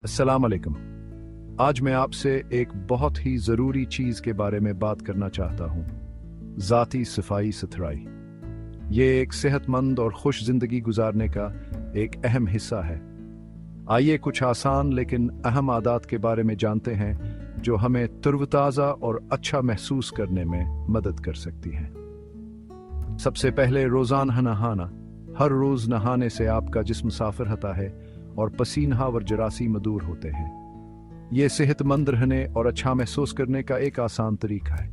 अस्सलाम वालेकुम। आज मैं आपसे एक बहुत ही ज़रूरी चीज़ के बारे में बात करना चाहता हूँ। ज़ाती सफाई सुथराई। ये एक सेहतमंद और खुश ज़िंदगी गुजारने का एक अहम हिस्सा है। आइए कुछ आसान लेकिन अहम आदत के बारे में जानते हैं जो हमें तरोताज़ा और अच्छा महसूस करने में मदद कर सकती हैं। सबसे पहले रोज़ाना नहाना। हर रोज़ नहाने से आपका जिस्म साफ रहता है और पसीना और जरासीम दूर होते हैं। ये सेहतमंद रहने और अच्छा महसूस करने का एक आसान तरीका है।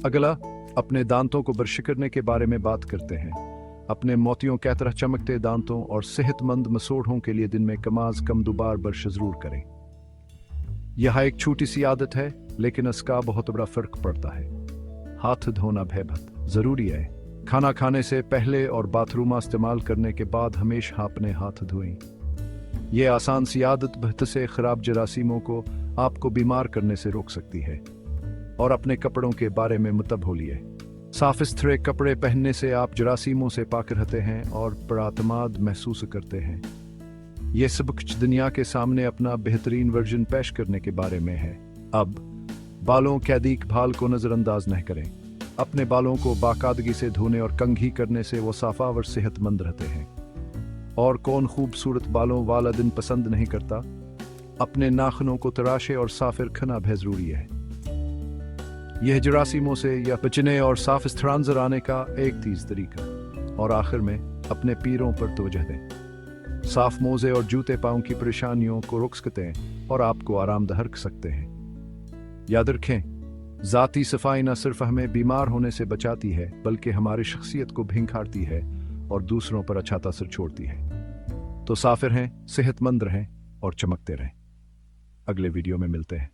अगला, अपने दांतों को ब्रश करने के बारे में बात करते हैं। अपने मोतियों की तरह चमकते दांतों और सेहतमंद मसूड़ों के लिए दिन में कम अज़ कम 2 बार ब्रश जरूर करें। यह एक छोटी सी आदत है लेकिन इसका बहुत बड़ा फर्क पड़ता है। हाथ धोना बेहद ज़रूरी है। खाना खाने से पहले और बाथरूम इस्तेमाल करने के बाद हमेशा अपने हाथ धोएं। ये आसान सी आदत बहुत से खराब जरासीमों को आपको बीमार करने से रोक सकती है। और अपने कपड़ों के बारे में मुतब्बलिए। साफ सुथरे कपड़े पहनने से आप जरासीमों से पाक रहते हैं और परातमाद महसूस करते हैं। ये सब कुछ दुनिया के सामने अपना बेहतरीन वर्जन पेश करने के बारे में है। अब बालों की देखभाल को नज़रअंदाज नहीं करें। अपने बालों को बाकायदगी से धोने और कंघी करने से वो साफा और सेहतमंद रहते हैं। और कौन खूबसूरत बालों वाला दिन पसंद नहीं करता? अपने नाखूनों को तराशे और साफ रखना भी जरूरी है। यह जरासीमों से या बचने और साफ नजर आने का एक तेज तरीका। और आखिर में अपने पैरों पर तवज्जो दें। साफ मोजे और जूते पाँव की परेशानियों को रोक सकते हैं और आपको आरामदायक रख सकते हैं। याद रखें, ज़ाती सफाई न सिर्फ हमें बीमार होने से बचाती है बल्कि हमारी शख्सियत को भी निखारती है और दूसरों पर अच्छा असर छोड़ती है। तो साफ रहें, सेहतमंद रहें और चमकते रहें। अगले वीडियो में मिलते हैं।